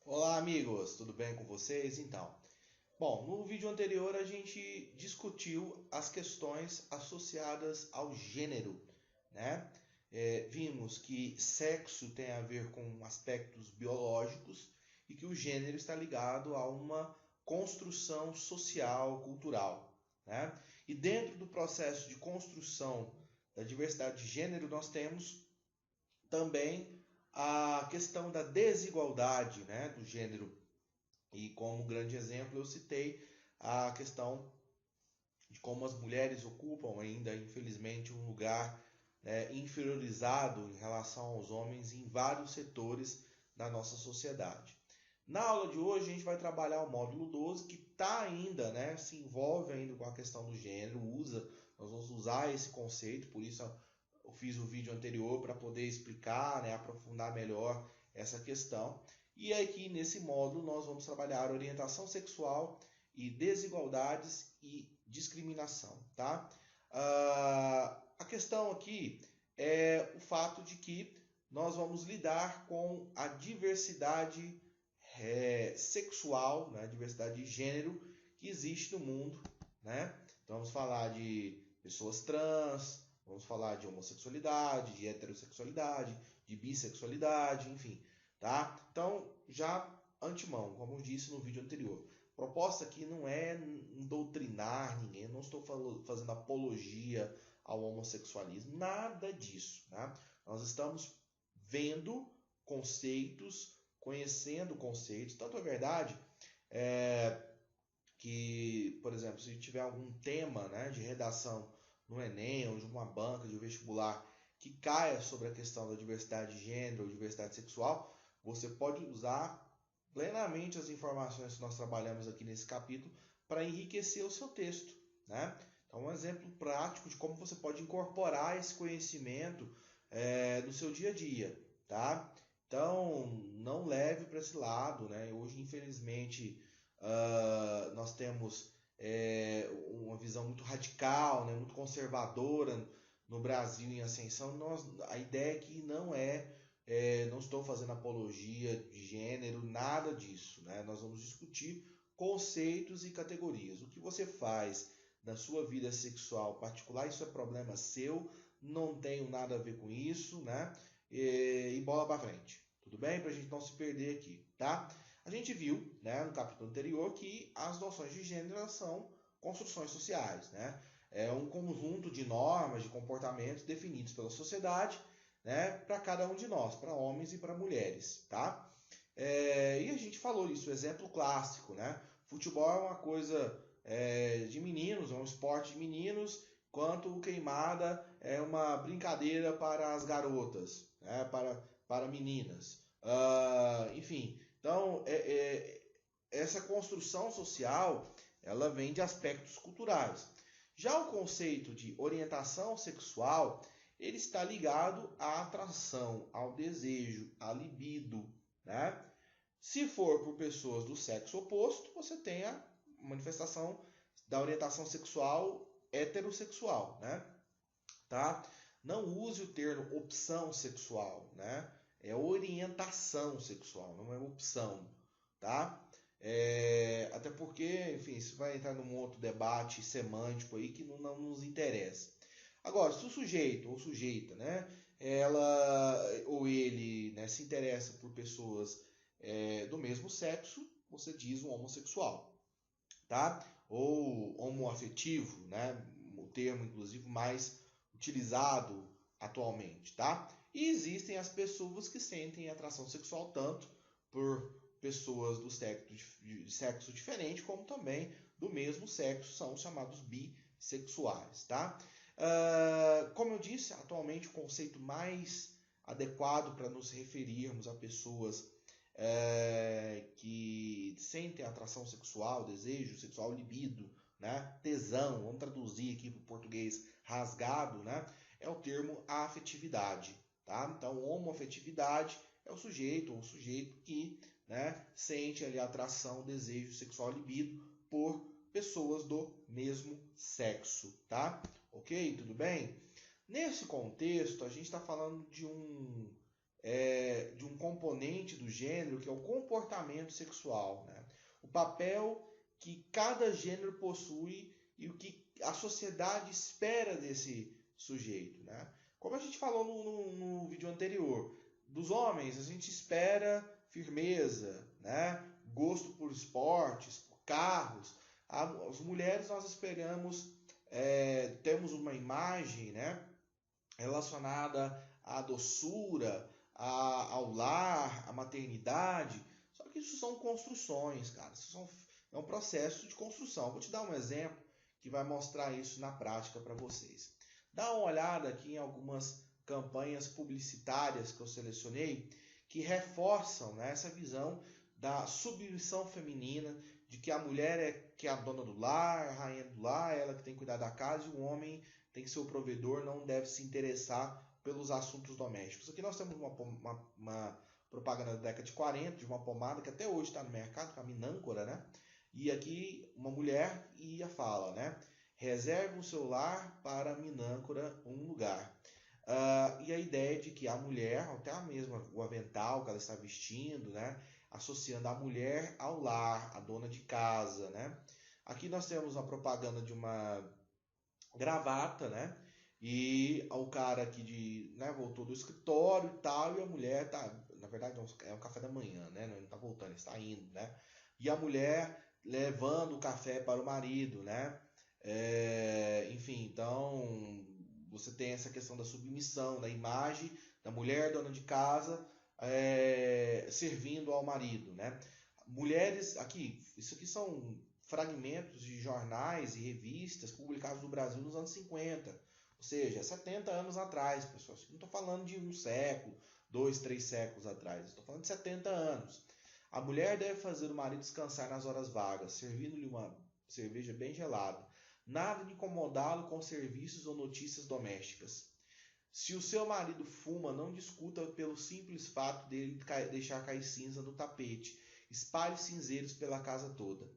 Olá, amigos, tudo bem com vocês? Bom, no vídeo anterior a gente discutiu as questões associadas ao gênero, né? Vimos que sexo tem a ver com aspectos biológicos e que o gênero está ligado a uma construção social, cultural, né? E dentro do processo de construção da diversidade de gênero, nós temos também a questão da desigualdade, né, do gênero. E como grande exemplo eu citei a questão de como as mulheres ocupam ainda, infelizmente, um lugar inferiorizado em relação aos homens em vários setores da nossa sociedade. Na aula de hoje a gente vai trabalhar o módulo 12 que está ainda, né, se envolve ainda com a questão do gênero, nós vamos usar esse conceito, por isso eu fiz o vídeo anterior para poder explicar, né, aprofundar melhor essa questão. E aqui nesse módulo nós vamos trabalhar orientação sexual e desigualdades e discriminação, tá? A questão aqui é o fato de que nós vamos lidar com a diversidade sexual, né, diversidade de gênero que existe no mundo, né? Então vamos falar de pessoas trans, vamos falar de homossexualidade, de heterossexualidade, de bissexualidade, enfim, tá? Então, já antemão, como eu disse no vídeo anterior, a proposta aqui não é doutrinar ninguém, eu não estou fazendo apologia ao homossexualismo, nada disso, né? Nós estamos vendo conceitos, conhecendo conceitos, tanto é verdade que, por exemplo, se tiver algum tema, né, de redação no Enem ou de uma banca de vestibular que caia sobre a questão da diversidade de gênero ou diversidade sexual, você pode usar plenamente as informações que nós trabalhamos aqui nesse capítulo para enriquecer o seu texto, né? Então, um exemplo prático de como você pode incorporar esse conhecimento no seu dia a dia, tá? Então, não leve para esse lado, né? Hoje, infelizmente, nós temos uma visão muito radical, né, muito conservadora no Brasil em ascensão. A ideia é que não estou fazendo apologia de gênero, nada disso, né? Nós vamos discutir conceitos e categorias. O que você faz na sua vida sexual particular, isso é problema seu, não tenho nada a ver com isso, né? E bola para frente, tudo bem? Para a gente não se perder aqui, tá? A gente viu, né, no capítulo anterior, que as noções de gênero são construções sociais, né? É um conjunto de normas, de comportamentos definidos pela sociedade, né, para cada um de nós, para homens e para mulheres, tá? E a gente falou isso, exemplo clássico, né? Futebol é uma coisa de meninos, é um esporte de meninos, enquanto queimada é uma brincadeira para as garotas, né? Para meninas. Enfim, então essa construção social ela vem de aspectos culturais. Já o conceito de orientação sexual ele está ligado à atração, ao desejo, à libido, né? Se for por pessoas do sexo oposto, você tem a manifestação da orientação sexual heterossexual, né? Tá? Não use o termo opção sexual, né? É orientação sexual, não é opção, tá? Até porque, enfim, isso vai entrar num outro debate semântico aí que não nos interessa. Agora, se o sujeito ou sujeita, né, ela ou ele, né, se interessa por pessoas do mesmo sexo, você diz um homossexual, tá? Ou homoafetivo, né, o termo inclusive mais utilizado atualmente, tá? E existem as pessoas que sentem atração sexual tanto por pessoas do sexo diferente como também do mesmo sexo, são chamados bissexuais, tá? Como eu disse, atualmente o conceito mais adequado para nos referirmos a pessoas que sentem atração sexual, desejo sexual, libido, né? Tesão, vamos traduzir aqui para o português rasgado, né? É o termo afetividade, tá? Então, homoafetividade é o sujeito ou o sujeito que, né, sente ali atração, desejo sexual, libido por pessoas do mesmo sexo, tá? Ok? Tudo bem? Nesse contexto, a gente está falando de um componente do gênero, que é o comportamento sexual, né? O papel que cada gênero possui e o que a sociedade espera desse sujeito, né? Como a gente falou no vídeo anterior, dos homens a gente espera firmeza, né? Gosto por esportes, por carros. As mulheres nós esperamos, temos uma imagem, né, relacionada à doçura, ao lar, à maternidade. Só que isso são construções, cara. É um processo de construção. Vou te dar um exemplo que vai mostrar isso na prática para vocês. Dá uma olhada aqui em algumas campanhas publicitárias que eu selecionei que reforçam, né, essa visão da submissão feminina, de que a mulher que é a dona do lar, a rainha do lar, ela que tem que cuidar da casa, e o homem tem que ser o provedor, não deve se interessar pelos assuntos domésticos. Aqui nós temos uma propaganda da década de 40, de uma pomada que até hoje está no mercado, que é a Minâncora, né? E aqui uma mulher fala, né? Reserve o seu lar para a Minâncora um lugar. E a ideia de que a mulher, até mesmo o avental que ela está vestindo, né? Associando a mulher ao lar, a dona de casa, né? Aqui nós temos uma propaganda de uma gravata, né? E o cara aqui né, voltou do escritório e tal, e a mulher tá, na verdade é um café da manhã, né? Não tá voltando, ele está indo, né? E a mulher levando o café para o marido, né? Enfim, então você tem essa questão da submissão, da imagem da mulher dona de casa servindo ao marido, né? Mulheres, isso aqui são fragmentos de jornais e revistas publicados no Brasil nos anos 50, ou seja, 70 anos atrás, pessoal. Não estou falando de um século, 2, 3 séculos atrás, estou falando de 70 anos. A mulher deve fazer o marido descansar nas horas vagas, servindo-lhe uma cerveja bem gelada. Nada de incomodá-lo com serviços ou notícias domésticas. Se o seu marido fuma, não discuta pelo simples fato dele deixar cair cinza no tapete. Espalhe cinzeiros pela casa toda.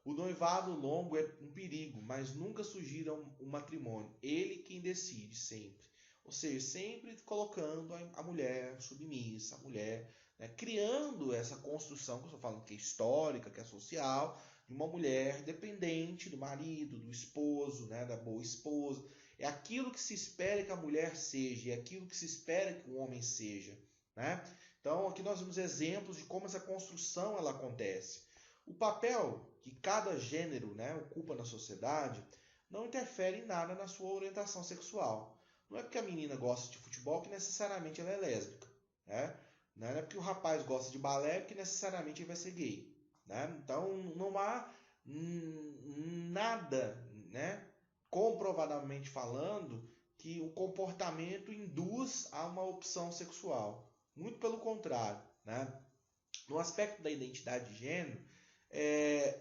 O noivado longo é um perigo, mas nunca sugira um matrimônio. Ele quem decide sempre. Ou seja, sempre colocando a mulher submissa, a mulher, né, criando essa construção, que eu estou falando que é histórica, que é social, de uma mulher dependente do marido, do esposo, né, da boa esposa. É aquilo que se espera que a mulher seja, é aquilo que se espera que o homem seja, né? Então, aqui nós vemos exemplos de como essa construção ela acontece. O papel que cada gênero, né, ocupa na sociedade não interfere em nada na sua orientação sexual. Não é porque a menina gosta de futebol que necessariamente ela é lésbica, né? Não é porque o rapaz gosta de balé que necessariamente ele vai ser gay, né? Então, não há nada, né, comprovadamente falando, que o comportamento induz a uma opção sexual. Muito pelo contrário, né? No aspecto da identidade de gênero,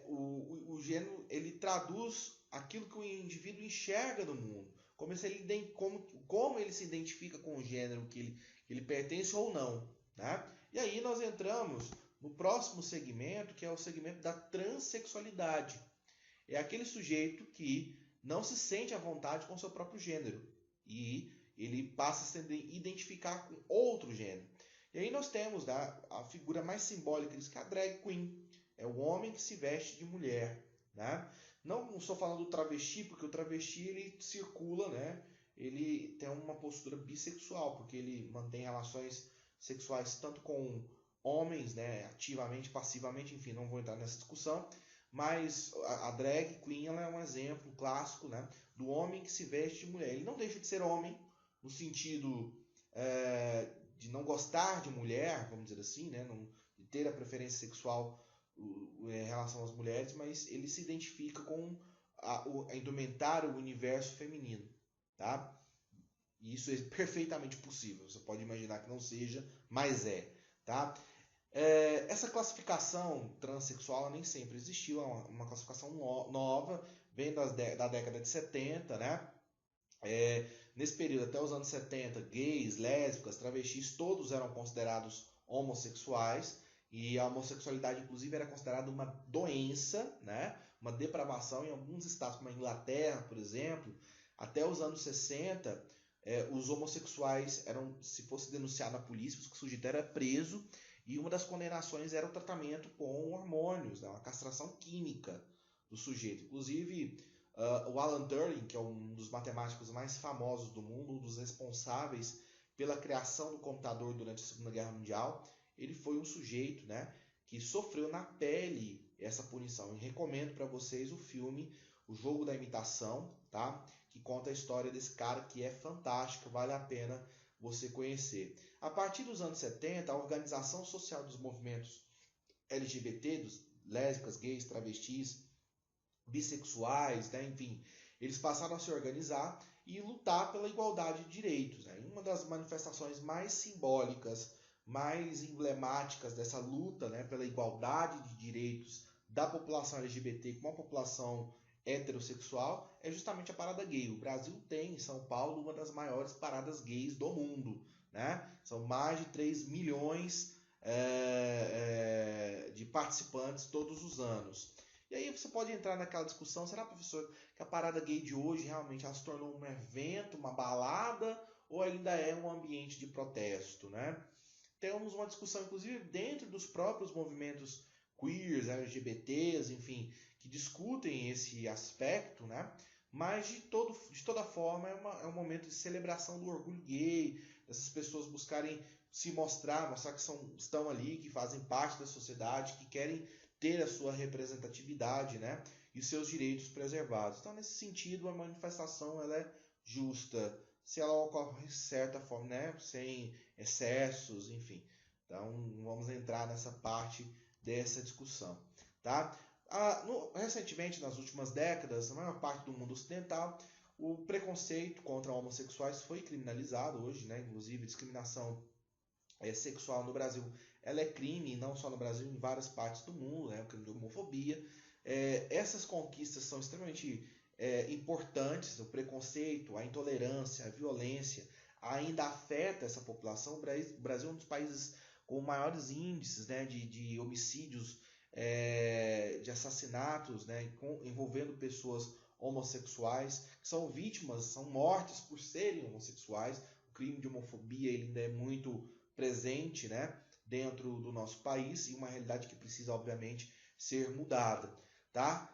o gênero ele traduz aquilo que o indivíduo enxerga do mundo, como ele se identifica com o gênero que ele pertence ou não, né? E aí nós entramos no próximo segmento, que é o segmento da transexualidade. É aquele sujeito que não se sente à vontade com o seu próprio gênero e ele passa a se identificar com outro gênero. E aí nós temos a figura mais simbólica disso, que é a drag queen. É o homem que se veste de mulher, né? Não estou falando do travesti, porque o travesti ele circula, né? Ele tem uma postura bissexual, porque ele mantém relações sexuais tanto com homens, né? Ativamente, passivamente, enfim, não vou entrar nessa discussão. Mas a drag queen ela é um exemplo clássico, né, do homem que se veste de mulher. Ele não deixa de ser homem no sentido de não gostar de mulher, vamos dizer assim, né, de ter a preferência sexual em relação às mulheres, mas ele se identifica com a indumentária, o universo feminino, tá? E isso é perfeitamente possível. Você pode imaginar que não seja, mas tá? Essa classificação transexual nem sempre existiu, é uma classificação nova, vem da década de 70, né? Nesse período, até os anos 70, gays, lésbicas, travestis, todos eram considerados homossexuais, e a homossexualidade, inclusive, era considerada uma doença, né? Uma depravação em alguns estados, como a Inglaterra, por exemplo. Até os anos 60, os homossexuais se fosse denunciado na polícia, o sujeito era preso, e uma das condenações era o tratamento com hormônios, né, uma castração química do sujeito. Inclusive, o Alan Turing, que é um dos matemáticos mais famosos do mundo, um dos responsáveis pela criação do computador durante a Segunda Guerra Mundial, ele foi um sujeito, né, que sofreu na pele essa punição. E recomendo para vocês o filme O Jogo da Imitação, tá? Que conta a história desse cara, que é fantástica, vale a pena você conhecer. A partir dos anos 70, a organização social dos movimentos LGBT, dos lésbicas, gays, travestis, bissexuais, né? Enfim, eles passaram a se organizar e lutar pela igualdade de direitos, né? Uma das manifestações mais simbólicas, mais emblemáticas dessa luta, né, pela igualdade de direitos da população LGBT com a população heterossexual é justamente a parada gay. O Brasil tem em São Paulo uma das maiores paradas gays do mundo, né? São mais de 3 milhões de participantes todos os anos. E aí você pode entrar naquela discussão, será, professor, que a parada gay de hoje realmente ela se tornou um evento, uma balada, ou ainda é um ambiente de protesto, né? Temos uma discussão, inclusive, dentro dos próprios movimentos queers, LGBTs, enfim, que discutem esse aspecto, né? Mas, de toda forma, é um momento de celebração do orgulho gay, dessas pessoas buscarem se mostrar que estão ali, que fazem parte da sociedade, que querem ter a sua representatividade, né? E os seus direitos preservados. Então, nesse sentido, a manifestação ela é justa, se ela ocorre de certa forma, né? Sem excessos, enfim. Então, vamos entrar nessa parte dessa discussão, tá? Recentemente, nas últimas décadas, na maior parte do mundo ocidental, o preconceito contra homossexuais foi criminalizado hoje, né? Inclusive, discriminação sexual no Brasil, ela é crime, não só no Brasil, em várias partes do mundo, né? O crime de homofobia. Essas conquistas são extremamente importantes. O preconceito, a intolerância, a violência ainda afeta essa população. O Brasil é um dos países com maiores índices, né, de homicídios, de assassinatos, né, envolvendo pessoas homossexuais, que são vítimas, são mortas por serem homossexuais. O crime de homofobia ele ainda é muito presente, né, dentro do nosso país, e uma realidade que precisa, obviamente, ser mudada, tá?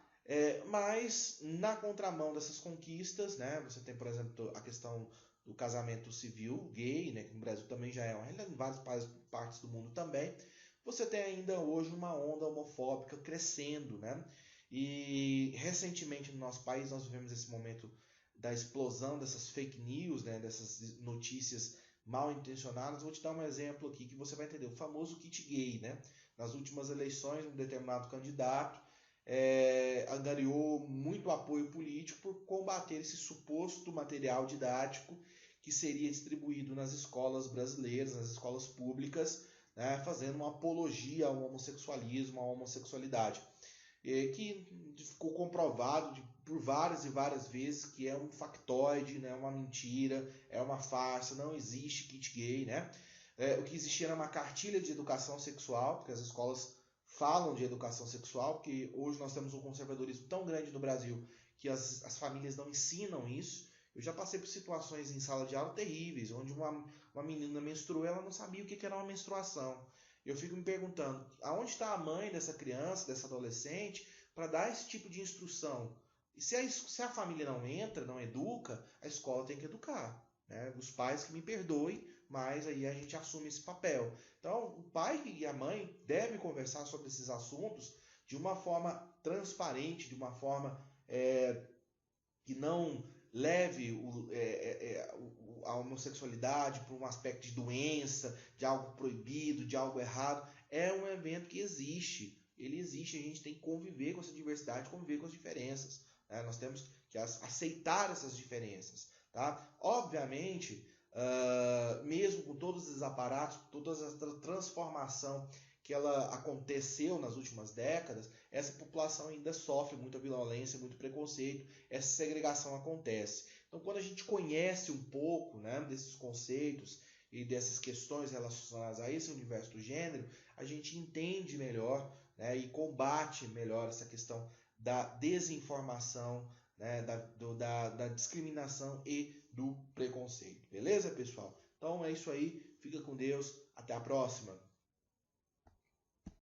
Mas, na contramão dessas conquistas, né, você tem, por exemplo, a questão do casamento civil gay, né, que no Brasil também já é uma realidade, em várias partes do mundo também. Você tem ainda hoje uma onda homofóbica crescendo, né? E recentemente no nosso país nós vivemos esse momento da explosão dessas fake news, né, dessas notícias mal intencionadas. Vou te dar um exemplo aqui que você vai entender. O famoso kit gay, né? Nas últimas eleições, um determinado candidato angariou muito apoio político por combater esse suposto material didático que seria distribuído nas escolas brasileiras, nas escolas públicas, né, fazendo uma apologia ao homossexualismo, à homossexualidade. Que ficou comprovado por várias e várias vezes que é um factoide, né, uma mentira, é uma farsa, não existe kit gay, né? O que existia era uma cartilha de educação sexual, porque as escolas falam de educação sexual, porque hoje nós temos um conservadorismo tão grande no Brasil que as famílias não ensinam isso. Eu já passei por situações em sala de aula terríveis, onde uma menina menstruou e ela não sabia o que era uma menstruação. Eu fico me perguntando, aonde está a mãe dessa criança, dessa adolescente, para dar esse tipo de instrução? E se a família não entra, não educa, a escola tem que educar, né? Os pais que me perdoem, mas aí a gente assume esse papel. Então, o pai e a mãe devem conversar sobre esses assuntos de uma forma transparente, de uma forma que não leve a homossexualidade para um aspecto de doença, de algo proibido, de algo errado. É um evento que existe. Ele existe, a gente tem que conviver com essa diversidade, conviver com as diferenças. Né? Nós temos que aceitar essas diferenças. Tá? Obviamente, mesmo com todos esses aparatos, toda essa transformação que ela aconteceu nas últimas décadas, essa população ainda sofre muita violência, muito preconceito, essa segregação acontece. Então, quando a gente conhece um pouco, né, desses conceitos e dessas questões relacionadas a esse universo do gênero, a gente entende melhor, né, e combate melhor essa questão da desinformação, né, da discriminação e do preconceito. Beleza, pessoal? Então é isso aí. Fica com Deus. Até a próxima.